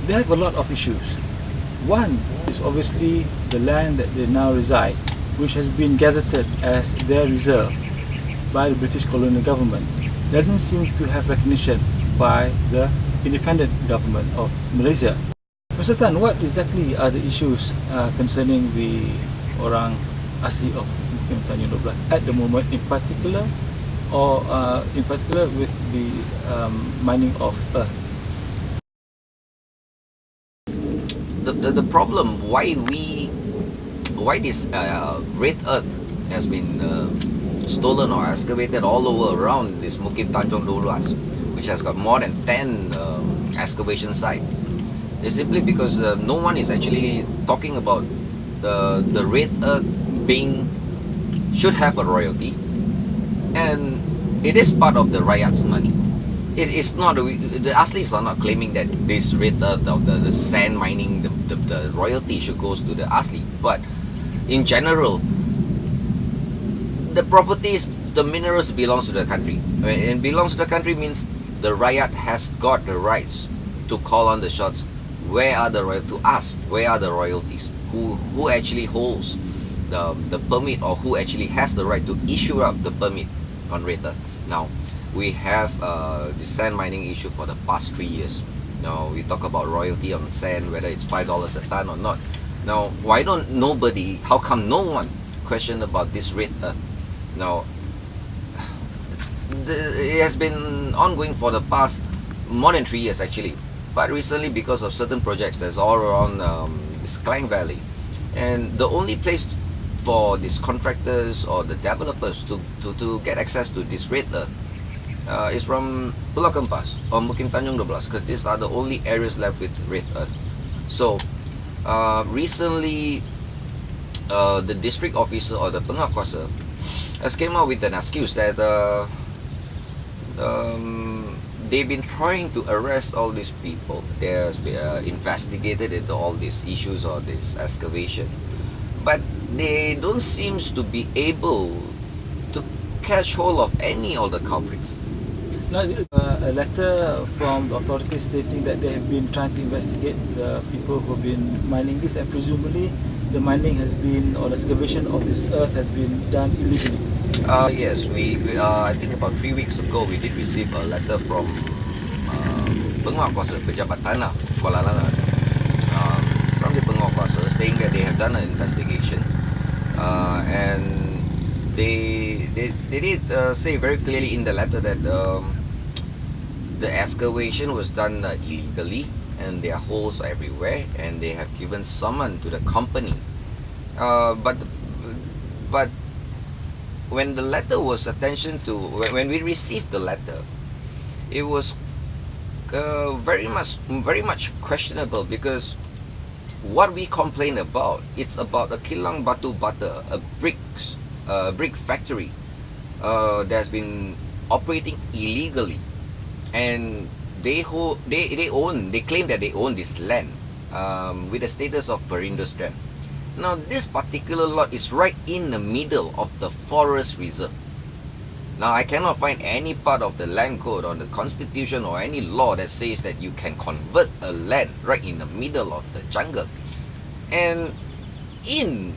they have a lot of issues. One is obviously the land that they now reside, which has been gazetted as their reserve by the British colonial government, doesn't seem to have recognition by the independent government of Malaysia. Mr. Tan, what exactly are the issues concerning the orang asli of Mukim Tanjung 12 at the moment, in particular with the mining of earth? The problem why this red earth has been stolen or excavated all over around this Mukim Tanjung 12, which has got more than 10 excavation sites, is simply because no one is actually talking about the red earth should have a royalty, and it is part of the Rakyat's money. It's not, the Aslis are not claiming that this red earth of the sand mining, the royalty should goes to the Asli, but in general, the properties, the minerals belongs to the country. And belongs to the country means the Rakyat has got the rights to call on the shots. Where are the to ask where are the royalties? Who actually holds the permit, or who actually has the right to issue out the permit on red earth? Now, we have the sand mining issue for the past 3 years. Now we talk about royalty on sand, whether it's $5 a ton or not. Now, why don't nobody? How come no one question about this red earth? Now, it has been ongoing for the past more than 3 years actually. But recently, because of certain projects that's all around this Klang Valley, and the only place for these contractors or the developers to get access to this red earth is from Pulau Kempas or Mukim Tanjung 12, because these are the only areas left with red earth. So recently, the district officer or the penguasa has came out with an excuse that they've been trying to arrest all these people. They have investigated into all these issues or this excavation, but they don't seem to be able to catch hold of any of the culprits. Now, a letter from the authorities stating that they have been trying to investigate the people who have been mining this, and presumably the mining has been, or the excavation of this earth has been done illegally. Yes, we I think about 3 weeks ago we did receive a letter from penguasa pejabat tanah Kuala Langat, from the penguasa saying that they have done an investigation, and they did say very clearly in the letter that the excavation was done illegally, and there are holes everywhere, and they have given summon to the company. But when the letter was when we received the letter, it was very much questionable, because what we complain about, it's about a kilang batu bata, a brick factory that's been operating illegally, and they claim that they own this land with the status of Perindo Strand. Now, this particular lot is right in the middle of the forest reserve. Now, I cannot find any part of the land code or the constitution or any law that says that you can convert a land right in the middle of the jungle. And in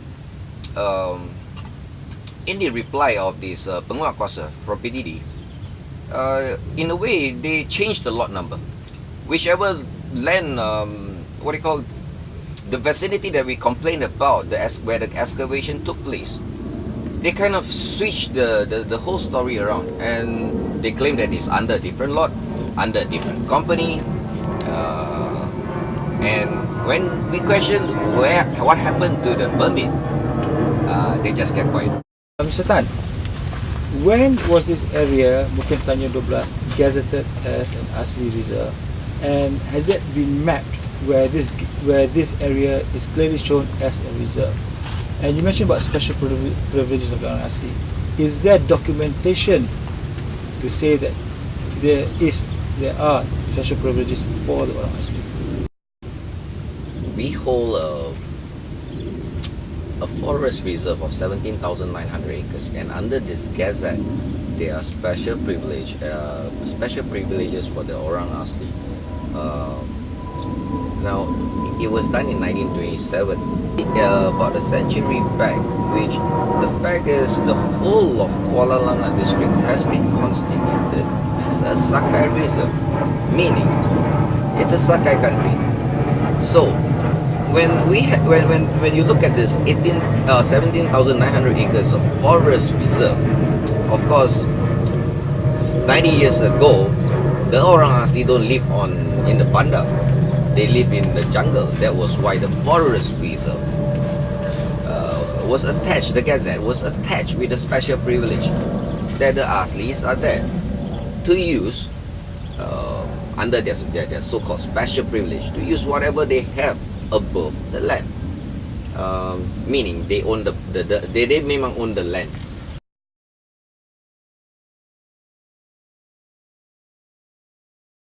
the reply of this penguasa from PDD, in a way they changed the lot number. Whichever land, the vicinity that we complained about, where the excavation took place, they kind of switched the whole story around, and they claim that it's under a different lot, under a different company, and when we questioned what happened to the permit, they just kept quiet. Mr. Tan, when was this area, Mukim Tanjung 12, gazetted as an asli reserve, and has it been mapped where this area is clearly shown as a reserve? And you mentioned about special privileges of the orang asli. Is there documentation to say that there are special privileges for the orang asli? We hold a forest reserve of 17,900 acres, and under this gazette, there are special privileges for the orang asli. Now, it was done in 1927, about a century back, which the fact is the whole of Kuala Lumpur district has been constituted as a Sakai reserve, meaning it's a Sakai country. So, when you look at this 17,900 acres of forest reserve, of course, 90 years ago, the orang asli don't live in the bandar. They live in the jungle. That was why the forest reserve was attached. The Gazette was attached with a special privilege that the aslis are there to use under their so-called special privilege to use whatever they have above the land. Meaning they own they memang own the land.